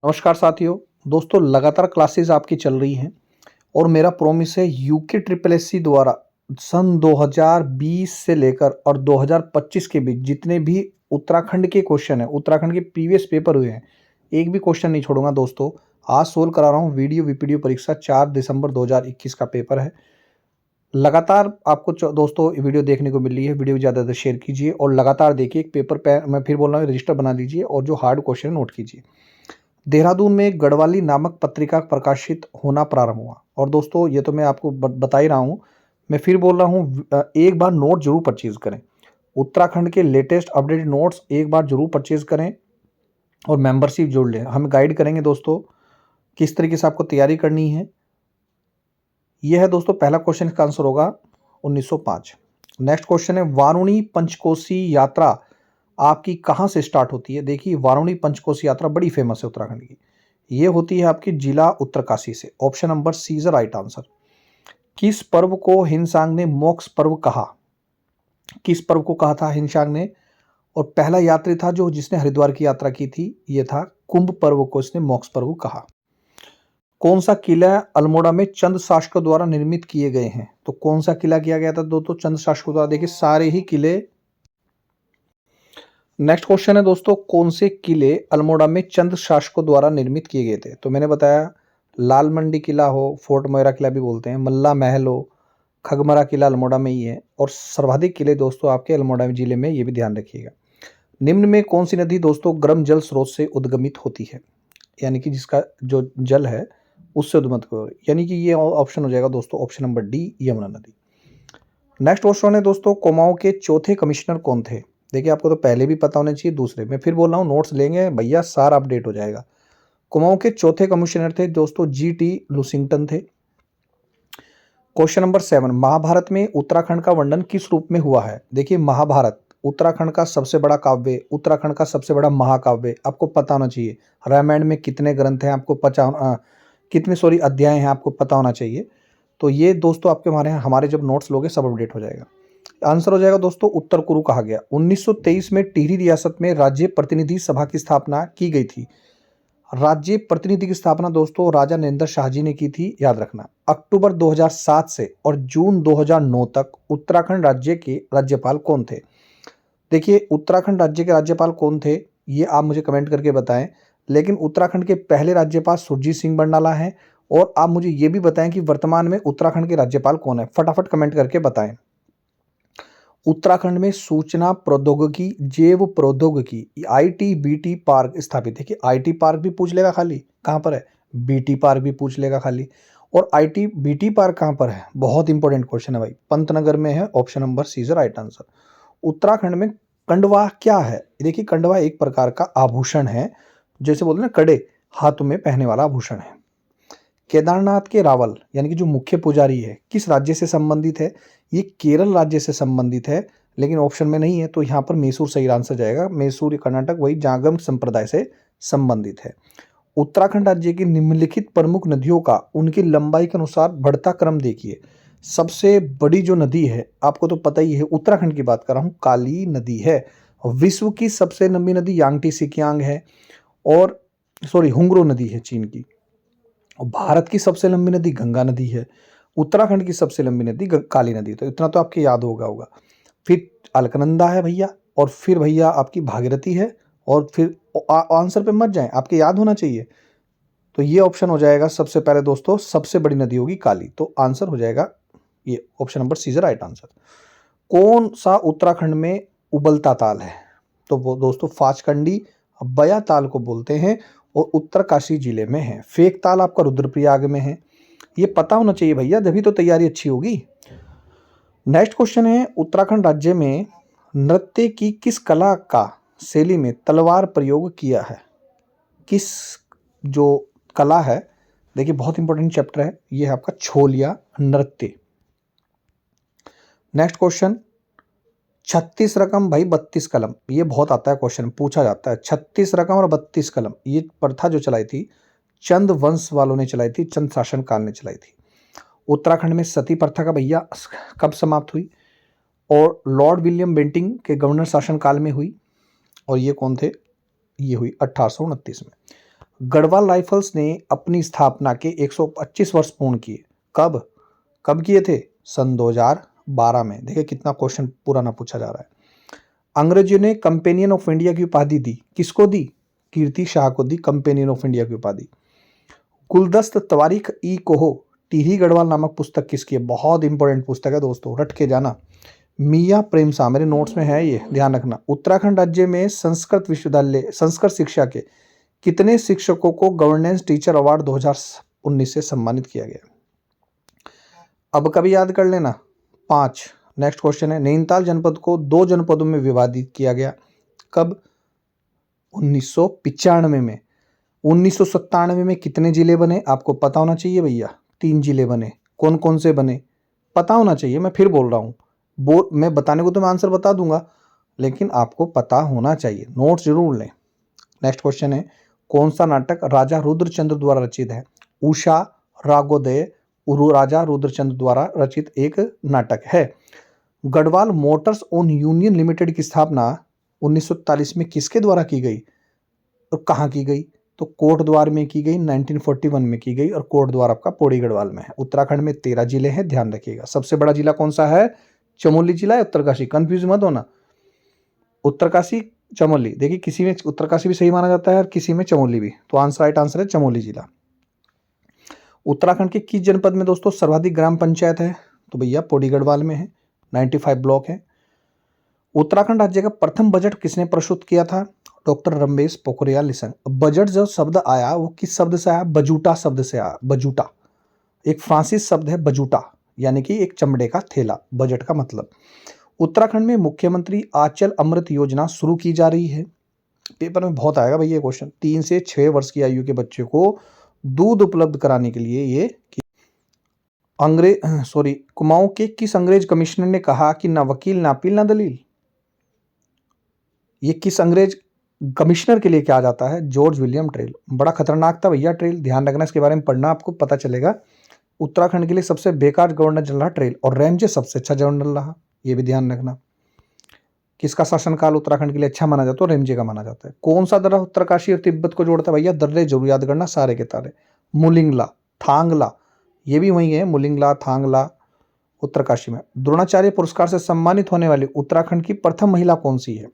नमस्कार साथियों। दोस्तों लगातार क्लासेस आपकी चल रही हैं और मेरा प्रॉमिस है यूके ट्रिपल एससी द्वारा सन 2020 से लेकर और 2025 के बीच जितने भी उत्तराखंड के क्वेश्चन हैं, उत्तराखंड के प्रीवियस पेपर हुए हैं, एक भी क्वेश्चन नहीं छोड़ूंगा दोस्तों। आज सोल्व करा रहा हूँ वीडियो वीपीडीओ परीक्षा 4 दिसंबर 2021 का पेपर है। लगातार आपको दोस्तों वीडियो देखने को मिल रही है। वीडियो ज़्यादा से शेयर कीजिए और लगातार देखिए। एक पेपर पे मैं फिर बोल रहा हूँ, रजिस्टर बना लीजिए और जो हार्ड क्वेश्चन नोट कीजिए। देहरादून में गढ़वाली नामक पत्रिका प्रकाशित होना प्रारंभ हुआ। और दोस्तों ये तो मैं आपको बता ही रहा हूँ, मैं फिर बोल रहा हूँ, एक बार नोट जरूर परचेज करें। उत्तराखंड के लेटेस्ट अपडेटेड नोट्स एक बार जरूर परचेज करें और मेंबरशिप जोड़ लें। हम गाइड करेंगे दोस्तों किस तरीके से आपको तैयारी करनी है। यह है दोस्तों पहला क्वेश्चन, का आंसर होगा 1905। नेक्स्ट क्वेश्चन है, वारुणी पंचकोसी यात्रा आपकी कहाँ से स्टार्ट होती है। देखिए वारुणी पंचकोसी यात्रा बड़ी फेमस है उत्तराखंड की। ये होती है आपकी जिला उत्तरकाशी से। Option number C is right answer. किस पर्व को हिंसांग ने मोक्ष पर्व कहा। किस पर्व को कहा था हिंसांग ने। और पहला यात्री था जो जिसने हरिद्वार की यात्रा की थी, ये था कुंभ पर्व को इसने मोक्ष पर्व कहा। कौन सा किला अल्मोड़ा में चंद शासकों द्वारा निर्मित किए गए हैं। तो कौन सा किला किया गया था दोस्तों चंद शासकों द्वारा। देखिए सारे ही किले। नेक्स्ट क्वेश्चन है दोस्तों, कौन से किले अल्मोड़ा में चंद शासकों द्वारा निर्मित किए गए थे। तो मैंने बताया लाल मंडी किला हो, फोर्ट मोयरा किला भी बोलते हैं, मल्ला महल हो, खगमरा किला अल्मोड़ा में ही है। और सर्वाधिक किले दोस्तों आपके अल्मोड़ा जिले में, ये भी ध्यान रखिएगा। निम्न में कौन सी नदी दोस्तों गर्म जल स्रोत से उद्गमित होती है, यानी कि जिसका जो जल है उससे उद्गमित हो, यानी कि ये ऑप्शन हो जाएगा दोस्तों ऑप्शन नंबर डी, यमुना नदी। नेक्स्ट क्वेश्चन है दोस्तों, कुमाऊं के चौथे कमिश्नर कौन थे। देखिए आपको तो पहले भी पता होना चाहिए, दूसरे मैं फिर बोल रहा हूँ, नोट्स लेंगे भैया, सारा अपडेट हो जाएगा। कुमाऊं के चौथे कमिश्नर थे दोस्तों जीटी लुसिंगटन थे। क्वेश्चन नंबर 7, महाभारत में उत्तराखंड का वर्णन किस रूप में हुआ है। देखिए महाभारत उत्तराखंड का सबसे बड़ा काव्य, उत्तराखंड का सबसे बड़ा महाकाव्य, आपको पता होना चाहिए। रामायण में कितने ग्रंथ हैं आपको कितने अध्याय हैं आपको पता होना चाहिए। तो ये दोस्तों आपके हमारे जब नोट्स लोगे सब अपडेट हो जाएगा। आंसर हो जाएगा दोस्तों उत्तर कुरु कहा गया। 1923 में टिहरी रियासत में राज्य प्रतिनिधि सभा की स्थापना की गई थी। राज्य प्रतिनिधि की स्थापना दोस्तों राजा नरेंद्र शाह जी ने की थी, याद रखना। अक्टूबर 2007 से और जून 2009 तक उत्तराखंड राज्य के राज्यपाल कौन थे। देखिए उत्तराखंड राज्य के राज्यपाल कौन थे ये आप मुझे कमेंट करके बताएं। लेकिन उत्तराखंड के पहले राज्यपाल सुरजीत सिंह बरनाला हैं। और आप मुझे ये भी बताएं कि वर्तमान में उत्तराखंड के राज्यपाल कौन है, फटाफट कमेंट करके बताएं। उत्तराखंड में सूचना प्रौद्योगिकी जैव प्रौद्योगिकी आईटीबीटी पार्क स्थापित है। कि आईटी पार्क भी पूछ लेगा खाली, कहाँ पर है, बीटी पार्क भी पूछ लेगा खाली। और आईटीबीटी पार्क कहाँ पर है, बहुत इंपॉर्टेंट क्वेश्चन है भाई, पंतनगर में है। Option number C is right answer. Uttarakhand में कंडवा क्या है। देखिए कंडवा एक प्रकार का आभूषण है, जैसे बोलते हैं ना कड़े, हाथों में पहनने वाला आभूषण है। केदारनाथ के रावल यानी कि जो मुख्य पुजारी है किस राज्य से संबंधित है। ये केरल राज्य से संबंधित है, लेकिन ऑप्शन में नहीं है, तो यहाँ पर मैसूर सही आंसर जाएगा। मैसूर कर्नाटक वही जागम संप्रदाय से संबंधित है। उत्तराखंड राज्य की निम्नलिखित प्रमुख नदियों का उनकी लंबाई के अनुसार बढ़ता क्रम देखिए। सबसे बड़ी जो नदी है आपको तो पता ही है, उत्तराखंड की बात कर रहा हूँ, काली नदी है। विश्व की सबसे लंबी नदी यांगटी सिकियांग है, और हुंगरो नदी है चीन की। और भारत की सबसे लंबी नदी गंगा नदी है। उत्तराखंड की सबसे लंबी नदी काली नदी। तो इतना तो आपके याद होगा। फिर अलकनंदा है भैया, और फिर भैया आपकी भागीरथी है, और फिर आंसर पे मत जाएं, आपके याद होना चाहिए। तो ये ऑप्शन हो जाएगा सबसे पहले दोस्तों, सबसे बड़ी नदी होगी काली। तो आंसर हो जाएगा ये option number C is right answer. कौन सा उत्तराखंड में उबलता ताल है। तो वो दोस्तों फाचकंडी बया ताल को बोलते हैं, और उत्तरकाशी जिले में है। फेक ताल आपका रुद्रप्रयाग में है। ये पता होना चाहिए भैया, तभी तो तैयारी अच्छी होगी। नेक्स्ट क्वेश्चन है, उत्तराखंड राज्य में नृत्य की किस कला का शैली में तलवार प्रयोग किया है। किस जो कला है, देखिए बहुत इंपॉर्टेंट चैप्टर है ये है आपका छोलिया नृत्य। नेक्स्ट क्वेश्चन, 36 रकम भाई 32 कलम, ये बहुत आता है क्वेश्चन, पूछा जाता है। 36 रकम और 32 कलम, ये प्रथा जो चलाई थी चंद वंश वालों ने चलाई थी, चंद शासन काल ने चलाई थी। उत्तराखंड में सती प्रथा का भैया कब समाप्त हुई, और लॉर्ड विलियम बेंटिंग के गवर्नर शासन काल में हुई। और ये कौन थे, ये हुई 1829 में। गढ़वाल राइफल्स ने अपनी स्थापना के 125 वर्ष पूर्ण किए। कब कब किए थे? सन 2012 में। देखिए कितना क्वेश्चन पुराना पूछा जा रहा है। अंग्रेजों ने कंपेनियन ऑफ इंडिया की उपाधि दी। किसको दी? कीर्ति शाह को दी कंपेनियन ऑफ इंडिया की उपाधि। गुलदस्त तवारीख ई कोहो टिहरी गढ़वाल नामक पुस्तक किसकी है? बहुत इंपॉर्टेंट पुस्तक है दोस्तों, रट के जाना। मियाँ प्रेम शाह, मेरे नोट्स में है ये, ध्यान रखना। उत्तराखंड राज्य में संस्कृत विश्वविद्यालय संस्कृत शिक्षा के कितने शिक्षकों को गवर्नेंस टीचर अवार्ड 2019 से सम्मानित किया गया? अब कभी याद कर लेना, 5। नेक्स्ट क्वेश्चन है, नैनीताल जनपद को 2 जनपदों में विभाजित किया गया। कब? 1995 में। 1997 में कितने जिले बने? आपको पता होना चाहिए भैया। 3 जिले बने। कौन कौन से बने? पता होना चाहिए, मैं फिर बोल रहा हूँ। मैं बताने को तो मैं आंसर बता दूंगा, लेकिन आपको पता होना चाहिए, नोट्स जरूर लें। नेक्स्ट क्वेश्चन है, कौन सा नाटक राजा रुद्रचंद्र द्वारा रचित है? उषा रागोदय राजा रुद्रचंद्र द्वारा रचित एक नाटक है। Garhwal Motors own union limited की स्थापना 1943 में किसके द्वारा की गई? तो कहाँ की गई? तो कोट द्वार में की गई, 1941 में की गई, और कोट द्वार आपका पौड़ी गढ़वाल में है। उत्तराखंड में 13 जिले हैं, ध्यान रखिएगा। सबसे बड़ा जिला कौन सा है? चमोली जिला है, उत्तरकाशी, कंफ्यूज मत होना। उत्तरकाशी चमोली, देखिए किसी में उत्तरकाशी भी सही माना जाता है और किसी में चमोली भी, तो राइट आंसर है चमोली जिला। उत्तराखंड के किस जनपद में दोस्तों सर्वाधिक ग्राम पंचायत है? तो भैया पौड़ी गढ़वाल में है, 95 ब्लॉक है। उत्तराखंड राज्य का प्रथम बजट किसने प्रस्तुत किया था? डॉक्टर रमेश पोखरियाल निशंक। बजट जो शब्द आया वो किस शब्द से आया? बजूटा शब्द से आया। बजूटा एक फ्रांसीसी शब्द है, बजूटा यानी कि एक चमड़े का थैला, बजट का मतलब। उत्तराखंड में मुख्यमंत्री आंचल अमृत योजना शुरू की जा रही है। पेपर में बहुत आएगा भैया क्वेश्चन। 3 से 6 वर्ष की आयु के बच्चे को दूध उपलब्ध कराने के लिए ये कुमाऊं के किस अंग्रेज कमिश्नर ने कहा कि ना वकील ना अपील ना दलील? ये किस अंग्रेज कमिश्नर के लिए क्या जाता है? George William trail. बड़ा खतरनाक था भैया ट्रेल, ध्यान रखना, इसके बारे में पढ़ना, आपको पता चलेगा। उत्तराखंड के लिए सबसे बेकार गवर्नर जनरल ट्रेल, और रेंजे सबसे अच्छा जनरल रहा, ये भी ध्यान रखना। किसका शासनकाल उत्तराखंड के लिए अच्छा माना जाता है? रेंजे का माना जाता है। कौन सा दर्रा उत्तरकाशी और तिब्बत को जोड़ता है? भैया दर्रे जरूर याद करना, सारे के तारे। मुलिंगला, थांगला, ये भी वही है, मुलिंगला थांगला उत्तरकाशी में। द्रोणाचार्य पुरस्कार से सम्मानित होने वाली उत्तराखंड की प्रथम महिला कौन सी है?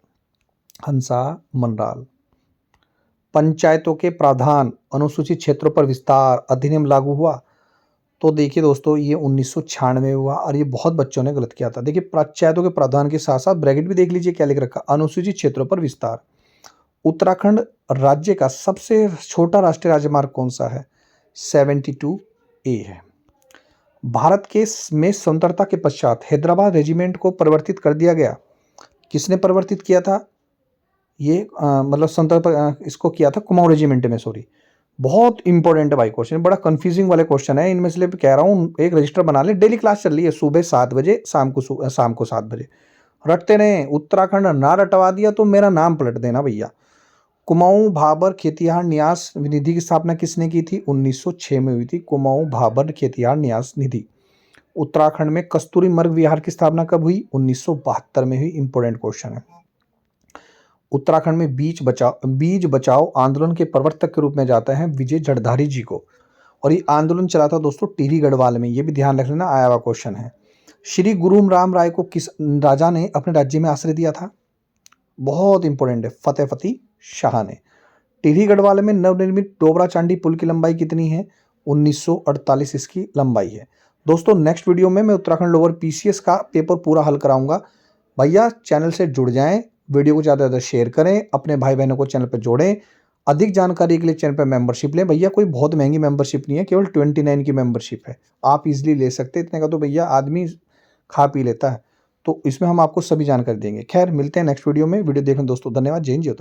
हंसा मनराल। पंचायतों के प्रावधान अनुसूचित क्षेत्रों पर विस्तार अधिनियम लागू हुआ? तो देखिए दोस्तों, ये 1996 में हुआ, और ये बहुत बच्चों ने गलत किया था। देखिए पंचायतों के प्रावधान के साथ साथ ब्रैकेट भी देख लीजिए क्या लिख रखा, अनुसूचित क्षेत्रों पर विस्तार। उत्तराखंड राज्य का सबसे छोटा राष्ट्रीय राजमार्ग कौन सा है? 72A है। भारत के में स्वतंत्रता के पश्चात हैदराबाद रेजिमेंट को परिवर्तित कर दिया गया। किसने परिवर्तित किया था? ये मतलब स्वतंत्रता इसको किया था कुमाऊं रेजिमेंट में, सॉरी। बहुत इंपॉर्टेंट है भाई क्वेश्चन, बड़ा कंफ्यूजिंग वाले क्वेश्चन है, इनमें से कह रहा हूँ एक रजिस्टर बना ले। डेली क्लास चल रही है, सुबह 7 बजे, शाम को 7 बजे। रटते रहे, उत्तराखंड ना रटवा दिया तो मेरा नाम पलट देना भैया। कुमाऊं भाबर खेतिहार न्यास निधि की स्थापना किसने की थी? 1906 में हुई थी, कुमाऊं भाबर खेतिहार न्यास निधि। उत्तराखंड में कस्तूरी मृग विहार की स्थापना कब हुई? 1972 में हुई। इंपॉर्टेंट क्वेश्चन है। उत्तराखंड में बीज बचाओ आंदोलन के प्रवर्तक के रूप में जाते हैं विजय जड़धारी जी को, और ये आंदोलन चला था दोस्तों टिहरी गढ़वाल में, ये भी ध्यान रख लेना, आया हुआ क्वेश्चन है। श्री गुरु राम राय को किस राजा ने अपने राज्य में आश्रय दिया था? बहुत इंपॉर्टेंट है, फतेहफती शाह ने। टिहरी गढ़वाल में नवनिर्मित डोबरा चांडी पुल की लंबाई कितनी है? 1948 इसकी लंबाई है। दोस्तों नेक्स्ट वीडियो में मैं उत्तराखंड लोअर पीसीएस का पेपर पूरा हल कराऊंगा। भैया चैनल से जुड़ जाएं, वीडियो को ज़्यादा से ज़्यादा शेयर करें, अपने भाई बहनों को चैनल पर जोड़ें। अधिक जानकारी के लिए चैनल पर मेंबरशिप लें। भैया कोई बहुत महंगी मेंबरशिप नहीं है, केवल 29 की मेंबरशिप है, आप इजीली ले सकते हैं। इतने का तो भैया आदमी खा पी लेता है, तो इसमें हम आपको सभी जानकारी देंगे। खैर मिलते हैं नेक्स्ट वीडियो में। वीडियो देखने दोस्तों धन्यवाद। जय हिंद, जय उत्तराखंड।